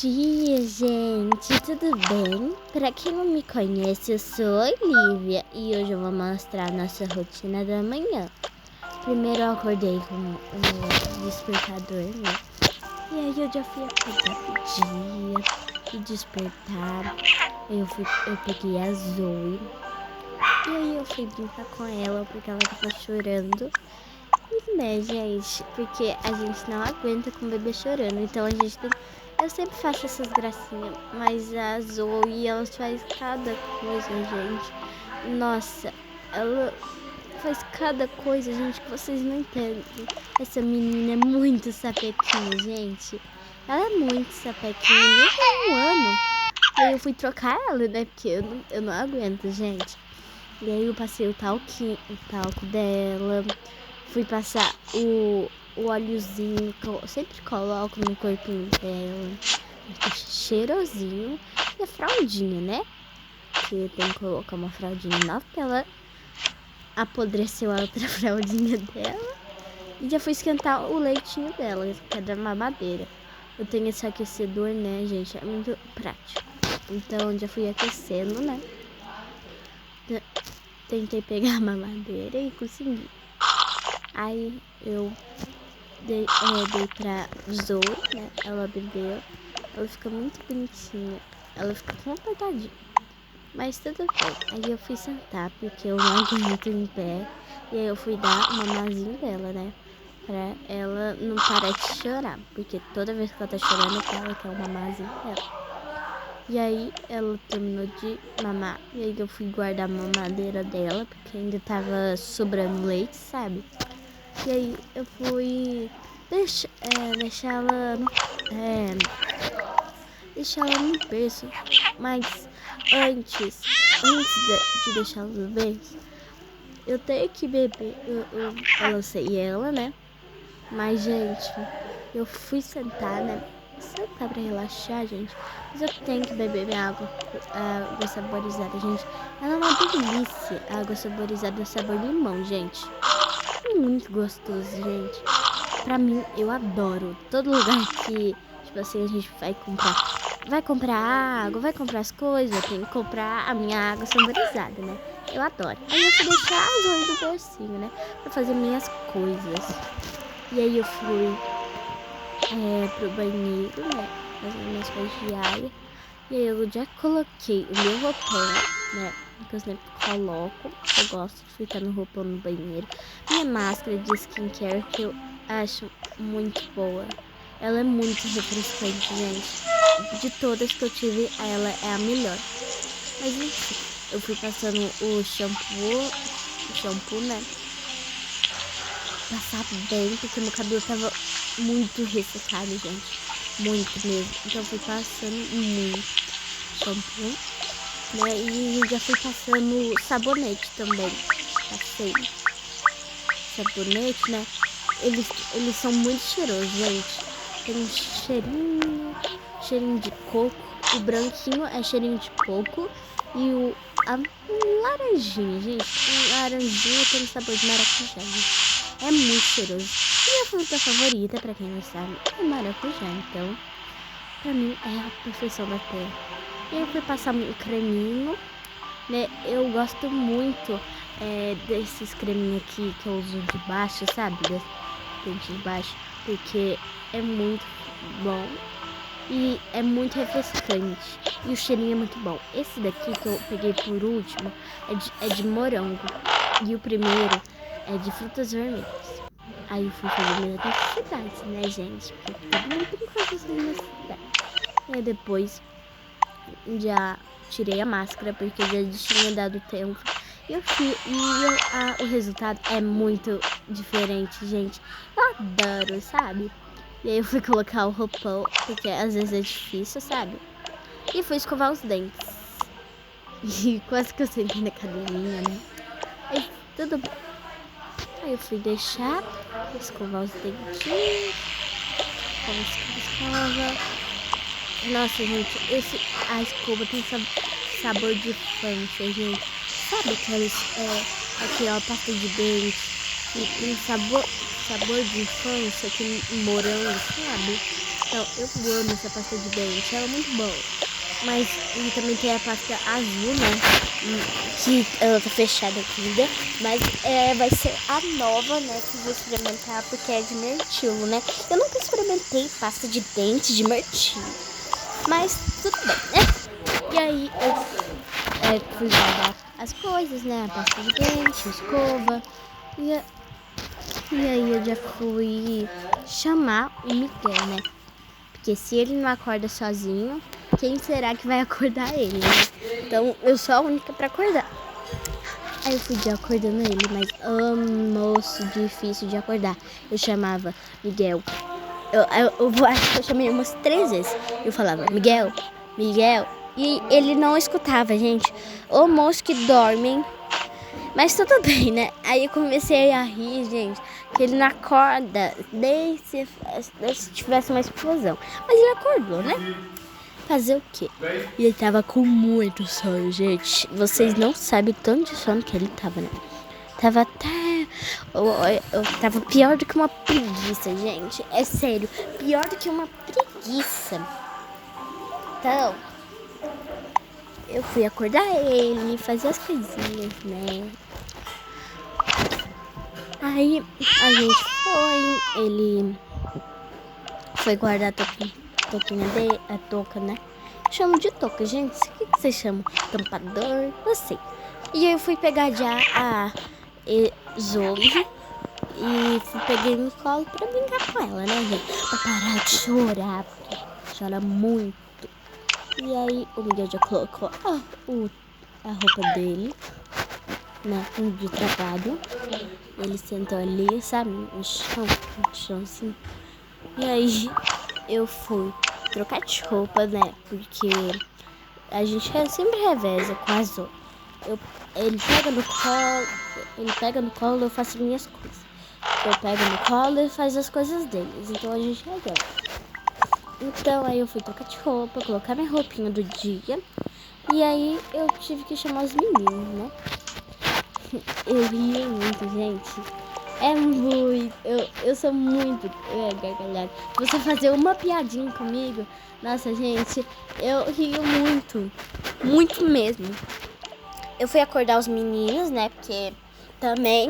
dia, gente, tudo bem? Pra quem não me conhece, eu sou a Olivia e hoje eu vou mostrar a nossa rotina da manhã. Primeiro eu acordei com o despertador, né? E aí eu já fui acordar pro dia e despertar. Aí eu peguei a Zoe e aí eu fui brincar com ela porque ela tava chorando. E né, gente, porque a gente não aguenta com o bebê chorando, então a gente tem. Eu sempre faço essas gracinhas, mas a Zoe, ela faz cada coisa, gente. Nossa, ela faz cada coisa, gente, que vocês não entendem. Essa menina é muito sapequinha, gente. Ela é muito sapequinha, nem tem 1 ano. Aí eu fui trocar ela, né, porque eu não aguento, gente. E aí eu passei o talco dela. Fui passar o óleozinho que eu sempre coloco no corpinho dela. Fica cheirosinho. E a fraldinha, né? Que tem que colocar uma fraldinha nova porque ela apodreceu a outra fraldinha dela. E já fui esquentar o leitinho dela, que é da mamadeira. Eu tenho esse aquecedor, né, gente? É muito prático. Então já fui aquecendo, né? Tentei pegar a mamadeira e consegui. Aí eu dei pra Zoe, né? Ela bebeu. Ela fica muito bonitinha. Ela fica comportadinha. Mas tudo bem. Aí eu fui sentar porque eu não aguento em pé. E aí eu fui dar uma mamazinho dela, né? Pra ela não parar de chorar. Porque toda vez que ela tá chorando, ela quer uma mamazinho dela. E aí ela terminou de mamar. E aí eu fui guardar a mamadeira dela. Porque ainda tava sobrando leite, sabe? E aí eu fui deixar ela no berço. Mas antes de deixar ela no berço, eu tenho que beber. Eu balancei ela, né? Mas, gente, eu fui sentar, né? Sentar pra relaxar, gente. Mas eu tenho que beber minha água saborizada, gente. Ela é uma delícia. A água saborizada sabor limão, gente. Muito gostoso, gente. Pra mim, eu adoro. Todo lugar que, tipo assim, a gente vai comprar água, vai comprar as coisas, eu tenho que comprar a minha água saborizada, né? Eu adoro. Aí eu fui deixar as olhos do bolsinho, né? Pra fazer minhas coisas. E aí eu fui pro banheiro, né? Fazer minhas coisas diárias. E aí eu já coloquei o meu roupão, né? Que eu sempre coloco. Eu gosto de ficar no roupão no banheiro. Minha máscara de skincare que eu acho muito boa. Ela é muito refrescante, gente. De todas que eu tive, ela é a melhor. Mas enfim, eu fui passando o shampoo, né? Passar bem, porque meu cabelo tava muito ressecado, gente. Muito mesmo. Então eu fui passando muito shampoo, né? E já fui passando sabonete também. Passei sabonete, né? Eles são muito cheirosos, gente. Tem um cheirinho de coco. O branquinho é cheirinho de coco. E a laranjinha, gente. O laranjinha tem sabor de maracujá, gente. É muito cheiroso. E minha fruta favorita, pra quem não sabe, é maracujá. Então, pra mim, é a perfeição da terra. E aí eu fui passar um creminho, né? Eu gosto muito desses creminhos aqui que eu uso de baixo, sabe? Dente de baixo, porque é muito bom e é muito refrescante. E o cheirinho é muito bom. Esse daqui que eu peguei por último é de morango. E o primeiro é de frutas vermelhas. Aí eu fui fazer minhas necessidades, né, gente? Porque todo mundo tem que fazer suas necessidades. E aí depois já tirei a máscara porque já tinha dado tempo. E o resultado é muito diferente, gente. Eu adoro, sabe? E aí eu fui colocar o roupão, porque às vezes é difícil, sabe? E fui escovar os dentes. E quase que eu sentei na cadeirinha, né? Aí tudo bem. Aí eu fui deixar escovar os dentinhos. Escova. Nossa, gente, a escova tem sabor de infância, gente. Sabe aquela pasta de dente que tem sabor de infância, aquele morango, sabe? Então, eu amo essa pasta de dente, ela é muito boa. Mas e também tem a pasta azul, né? Que ela tá fechada ainda. Mas vai ser a nova, né? Que eu vou experimentar porque é de mirtilo, né? Eu nunca experimentei pasta de dente de mirtilo. Mas tudo bem, né? E aí eu fui guardar as coisas, né? A pasta de dente, a escova. E aí eu já fui chamar o Miguel, né? Porque se ele não acorda sozinho, quem será que vai acordar ele, né? Então eu sou a única pra acordar. Aí eu fui de acordando ele, mas moço, difícil de acordar. Eu chamava Miguel. Eu acho que eu chamei umas 3 vezes. Eu falava, Miguel, Miguel. E ele não escutava, gente. Ô moço que dorme. Mas tudo bem, né? Aí eu comecei a rir, gente. Que ele não acorda nem se tivesse uma explosão. Mas ele acordou, né? Fazer o quê? E ele tava com muito sono, gente. Vocês não sabem o tanto de sono que ele tava, né? Tava até... Eu tava pior do que uma preguiça, gente. É sério, pior do que uma preguiça. Então, eu fui acordar ele, fazer as coisinhas, né? Aí a gente foi, ele foi guardar a touquinha dele, a touca, né? Eu chamo de touca, gente. O que vocês chamam? Tampador? Não sei. E aí eu fui pegar já a Zoe e peguei no colo pra brincar com ela, né, gente? Pra parar de chorar, porque chora muito. E aí o Miguel já colocou a roupa dele, né, de trabalho. Ele sentou ali, sabe, no chão assim. E aí eu fui trocar de roupa, né, porque a gente sempre reveza com a Zoe. Ele pega no colo, eu faço minhas coisas. Eu pego no colo e faz as coisas deles. Então a gente reveza. Então aí eu fui trocar de roupa, colocar minha roupinha do dia. E aí eu tive que chamar os meninos, né? Eu ria muito, gente. É muito... Eu sou muito gargalhada. Você fazer uma piadinha comigo, nossa, gente, eu rio muito. Muito mesmo. Eu fui acordar os meninos, né? Porque também,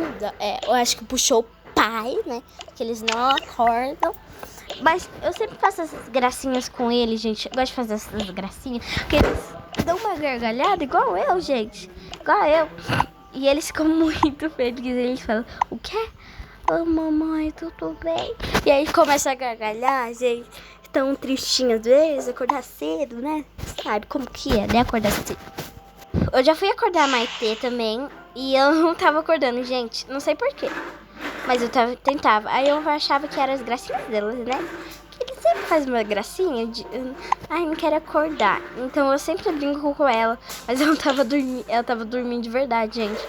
eu acho que puxou o pai, né? Que eles não acordam. Mas eu sempre faço essas gracinhas com eles, gente. Eu gosto de fazer essas gracinhas. Porque eles dão uma gargalhada igual eu, gente. Igual eu. E eles ficam muito felizes. Eles falam, o quê? Ô, mamãe, tudo bem? E aí começa a gargalhar, gente. Tão tristinho às vezes, acordar cedo, né? Sabe como que é, né? Acordar cedo. Eu já fui acordar a Maitê também. E eu não tava acordando, gente. Não sei porquê. Mas eu tentava. Aí eu achava que eram as gracinhas delas, né? Que ele sempre faz uma gracinha de... Ai, não quero acordar. Então eu sempre brinco com ela. Mas ela tava dormindo de verdade, gente.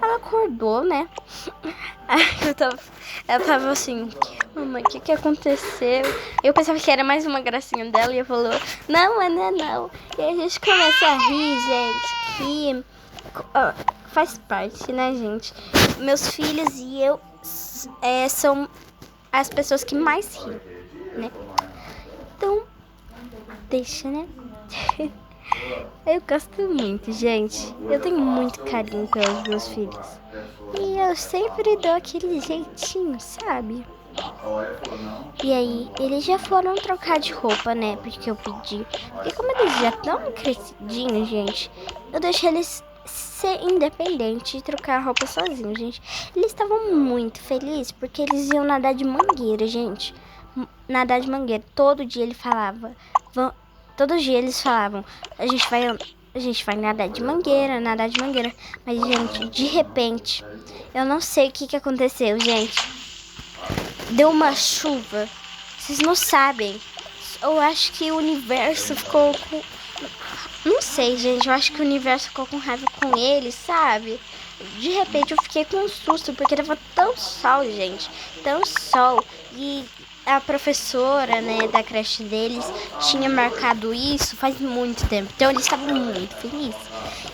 Ela acordou, né? Aí ela tava assim, mamãe, o que aconteceu? Eu pensava que era mais uma gracinha dela. E ela falou, não. E aí a gente começa a rir, gente. Que faz parte, né, gente? Meus filhos e eu são as pessoas que mais riem, né? Então, deixa, né? Eu gosto muito, gente. Eu tenho muito carinho pelos meus filhos. E eu sempre dou aquele jeitinho, sabe? E aí, eles já foram trocar de roupa, né? Porque eu pedi. Porque como eles já estão crescidinhos, gente, eu deixei eles ser independente e trocar a roupa sozinho, gente. Eles estavam muito felizes porque eles iam nadar de mangueira, gente. Nadar de mangueira. Todo dia ele falava. Todo dia eles falavam, a gente vai nadar de mangueira. Mas, gente, de repente, eu não sei o que aconteceu, gente. Deu uma chuva. Vocês não sabem. Eu acho que o universo ficou com... Não sei, gente. Eu acho que o universo ficou com raiva com eles, sabe? De repente eu fiquei com um susto, porque tava tão sol, gente. Tão sol. E a professora, né, da creche deles tinha marcado isso faz muito tempo. Então eles estavam muito felizes.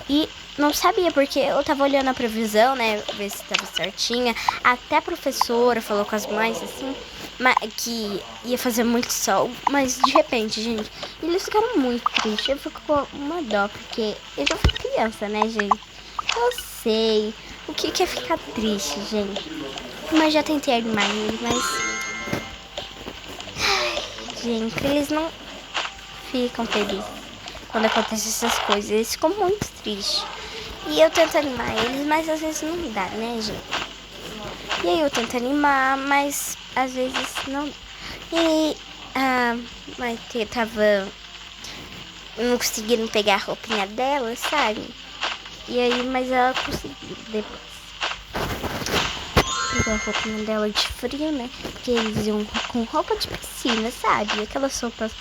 E não sabia, porque eu tava olhando a previsão, né, ver se tava certinha. Até a professora falou com as mães, assim. que ia fazer muito sol, mas de repente, gente, eles ficaram muito tristes. Eu fico com uma dó, porque eu já fui criança, né, gente? Eu sei o que é ficar triste, gente. Mas já tentei animar eles, mas... Ai, gente, eles não ficam felizes quando acontecem essas coisas. Eles ficam muito tristes. E eu tento animar eles, mas às vezes não dá, né, gente? E aí eu tento animar, mas às vezes não. E a Maite tava não conseguindo pegar a roupinha dela, sabe? E aí, mas ela conseguiu depois. Pegou a roupinha dela de frio, né? Porque eles iam com roupa de piscina, sabe? Aquelas roupas...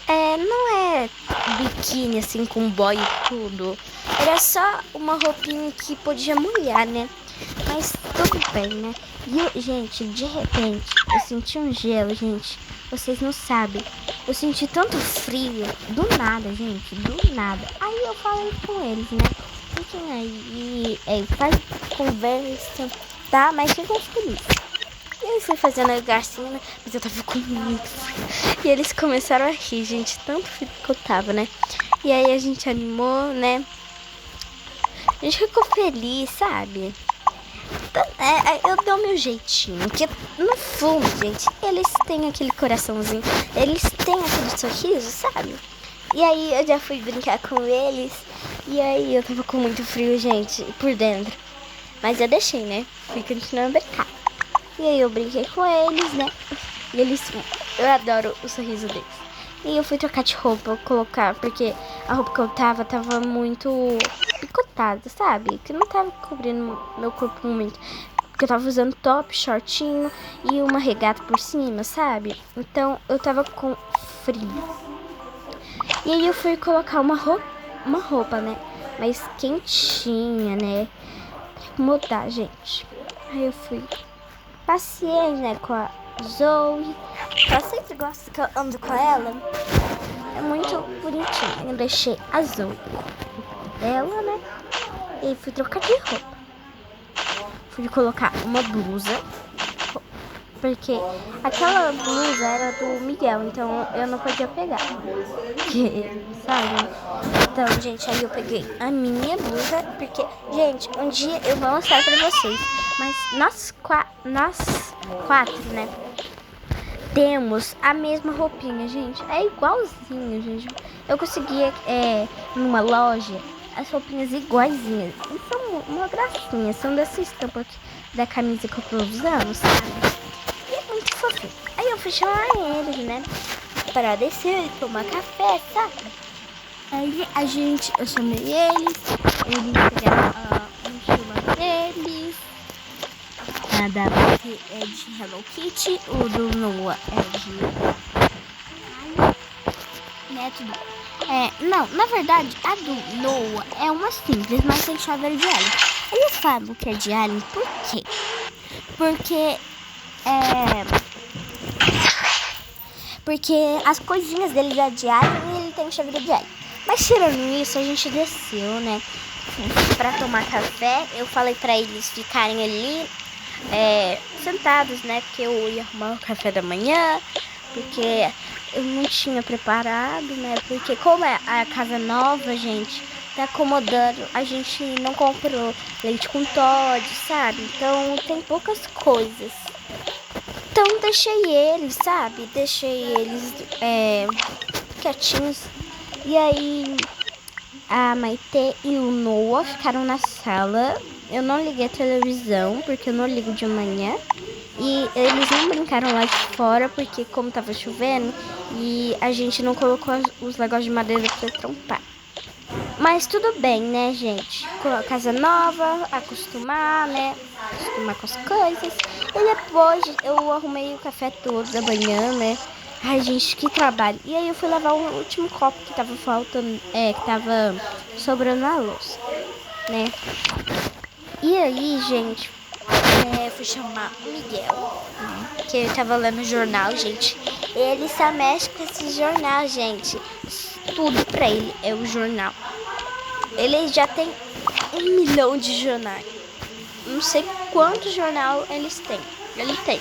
não é biquíni, assim, com boy e tudo. Era só uma roupinha que podia molhar, né? Mas tudo bem, né? E eu, gente, de repente, eu senti um gelo, gente. Vocês não sabem. Eu senti tanto frio. Do nada, gente. Do nada. Aí eu falei com eles, né? Fiquem aí. Faz conversa, tá? Mas ficam felizes. E aí fui fazendo a gracinha, né? Mas eu tava com muito frio. E eles começaram a rir, gente. Tanto frio que eu tava, né? E aí a gente animou, né? A gente ficou feliz, sabe? Eu dou meu jeitinho, porque no fundo, gente, eles têm aquele coraçãozinho, eles têm aquele sorriso, sabe? E aí eu já fui brincar com eles, e aí eu tava com muito frio, gente, por dentro. Mas eu deixei, né? Fui continuando a brincar. E aí eu brinquei com eles, né? E eu adoro o sorriso deles. E eu fui trocar de roupa, colocar, porque a roupa que eu tava muito picotada, sabe? Que não tava cobrindo meu corpo muito. Porque eu tava usando top, shortinho e uma regata por cima, sabe? Então eu tava com frio. E aí eu fui colocar uma roupa, né? Mais quentinha, né? Pra mudar, gente. Aí eu fui, passei, né, com a Zoe. Eu sempre gosto que eu ando com ela. É muito bonitinha. Eu deixei a Zoe dela, né? E fui trocar de roupa. Fui colocar uma blusa. Porque aquela blusa era do Miguel, então eu não podia pegar. Sabe? Então, gente, aí eu peguei a minha blusa. Porque, gente, um dia eu vou mostrar pra vocês. Mas nós quatro, né? Temos a mesma roupinha, gente. É igualzinho, gente. Eu conseguia, numa loja, as roupinhas iguaizinhas. E são uma gracinha. São dessa estampa aqui, da camisa que eu tô usando, sabe? E é muito fofinho. Aí eu fui chamar eles, né? Pra descer e tomar café, sabe? Aí eu chamei eles. Eles pegaram a mochila deles. A da Betty é de Hello Kitty, o do Noah é de método. Não, na verdade, a do Noah é uma simples, mas tem chaveiro de alien. Eles falam que é de alien por quê? Porque as coisinhas dele já é de alien e ele tem chaveiro de alien. Mas tirando isso, a gente desceu, né? Pra tomar café. Eu falei pra eles ficarem ali sentados, né? Porque eu ia arrumar o café da manhã, porque eu não tinha preparado, né? Porque como é a casa nova, gente, tá acomodando, a gente não comprou leite com Toddy, sabe? Então tem poucas coisas. Então deixei eles, sabe? Deixei eles quietinhos. E aí a Maite e o Noah ficaram na sala. Eu não liguei a televisão, porque eu não ligo de manhã. E eles não brincaram lá de fora, porque como tava chovendo, e a gente não colocou os negócios de madeira pra trompar. Mas tudo bem, né, gente? Casa nova, acostumar, né? Acostumar com as coisas. E depois eu arrumei o café todo da manhã, né? Ai, gente, que trabalho. E aí eu fui lavar o último copo que tava faltando, que tava sobrando na louça, né? E aí, gente, fui chamar o Miguel, que ele tava lendo o jornal, gente. Ele só mexe com esse jornal, gente. Tudo pra ele é o jornal. Ele já tem 1 milhão de jornais. Não sei quantos jornal ele tem.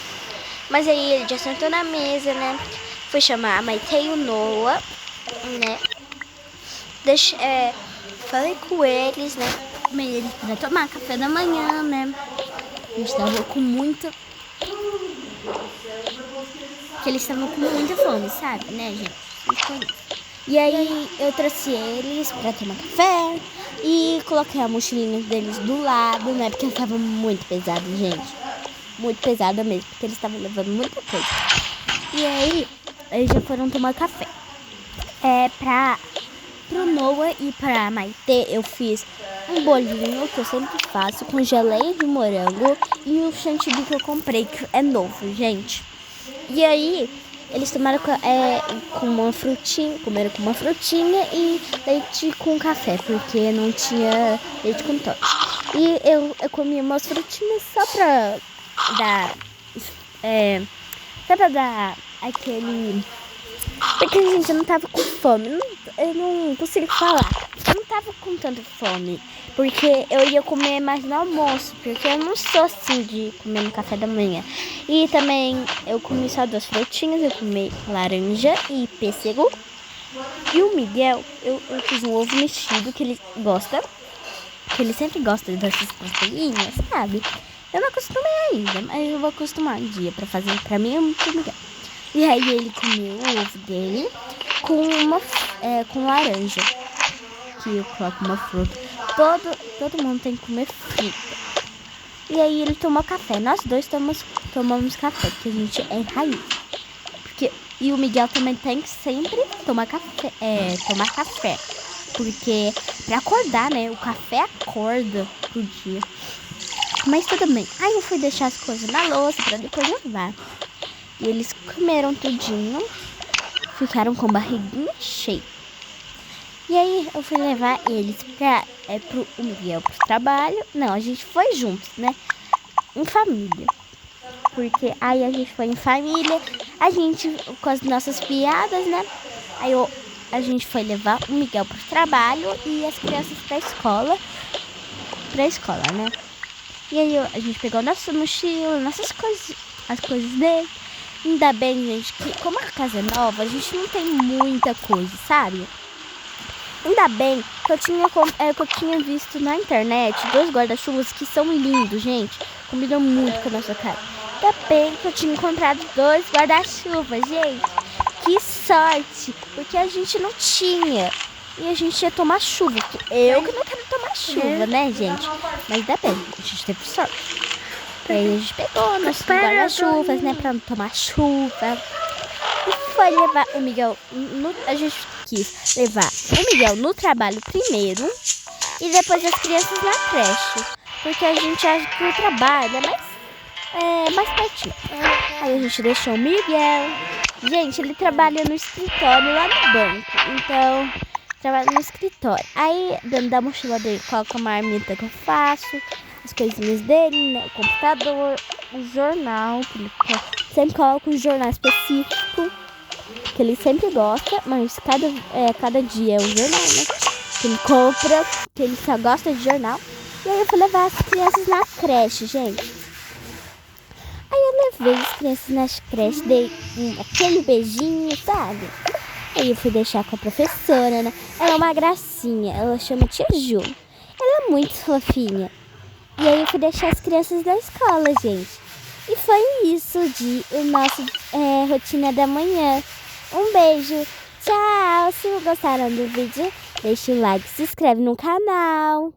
Mas aí ele já sentou na mesa, né? Foi chamar a Maite e o Noah, né? Falei com eles, né? Chamei eles pra tomar café da manhã, né? A gente tava com muita... Que eles estavam com muita fome, sabe, né, gente? E aí eu trouxe eles pra tomar café e coloquei a mochilinha deles do lado, né? Porque eles estavam muito pesados, gente. Muito pesada mesmo, porque eles estavam levando muita coisa. E aí eles já foram tomar café. Pro Noah e pra Maite eu fiz um bolinho que eu sempre faço com geleia de morango e o chantilly que eu comprei, que é novo, gente. E aí eles tomaram com uma frutinha, comeram com uma frutinha e leite com café, porque não tinha leite com Toddy. E eu comi umas frutinhas só pra dar aquele... Porque, gente, eu não tava com fome. Eu não consigo falar. Eu não tava com tanta fome. Porque eu ia comer mais no almoço. Porque eu não sou assim de comer no café da manhã. E também eu comi só 2 frutinhas. Eu comi laranja e pêssego. E o Miguel, eu fiz um ovo mexido que ele gosta. Que ele sempre gosta dessas proteínas, sabe? Eu não acostumei ainda, mas eu vou acostumar um dia pra fazer pra mim e pro Miguel. E aí ele comeu o ovo dele com laranja. Que eu coloco uma fruta. Todo mundo tem que comer fruta. E aí ele tomou café. Nós dois tomamos café, porque a gente é raiz. E o Miguel também tem que sempre tomar café. Porque pra acordar, né? O café acorda pro dia. Mas tudo bem. Aí eu fui deixar as coisas na louça pra depois levar. E eles comeram tudinho, ficaram com barriguinha cheia. E aí eu fui levar eles pro Miguel pro trabalho. Não, a gente foi juntos, né? Em família. Porque aí a gente foi em família, a gente com as nossas piadas, né? Aí a gente foi levar o Miguel pro trabalho e as crianças pra escola, né? E aí a gente pegou nossa mochila, nossas coisas, as coisas dele. Ainda bem, gente, que como a casa é nova, a gente não tem muita coisa, sabe? Ainda bem que eu tinha visto na internet 2 guarda-chuvas que são lindos, gente. Combinam muito com a nossa casa. Ainda bem que eu tinha encontrado 2 guarda-chuvas, gente. Que sorte, porque a gente não tinha. E a gente ia tomar chuva. Eu que não quero tomar chuva, né, gente? Mas ainda bem, a gente teve sorte. E aí a gente pegou nossos guarda-chuvas, né, pra não tomar chuva. E foi levar o Miguel, a gente quis levar o Miguel no trabalho primeiro e depois as crianças na creche. Porque a gente acha que o trabalho é mais pertinho. Aí a gente deixou o Miguel. Gente, ele trabalha no escritório lá no banco. Então, trabalha no escritório. Aí, dentro da mochila dele, coloca uma marmita que eu faço. As coisinhas dele, né? O computador, o jornal, que ele sempre coloca um jornal específico, que ele sempre gosta, mas cada dia é um jornal, né? Que ele compra, que ele só gosta de jornal. E aí eu fui levar as crianças na creche, gente. Aí eu levei as crianças na creche, dei aquele beijinho, sabe? Aí eu fui deixar com a professora, né? Ela é uma gracinha, ela chama Tia Ju. Ela é muito fofinha. E aí eu fui deixar as crianças na escola, gente. E foi isso o nosso rotina da manhã. Um beijo. Tchau. Se gostaram do vídeo, deixa o like, se inscreve no canal.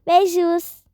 Beijos.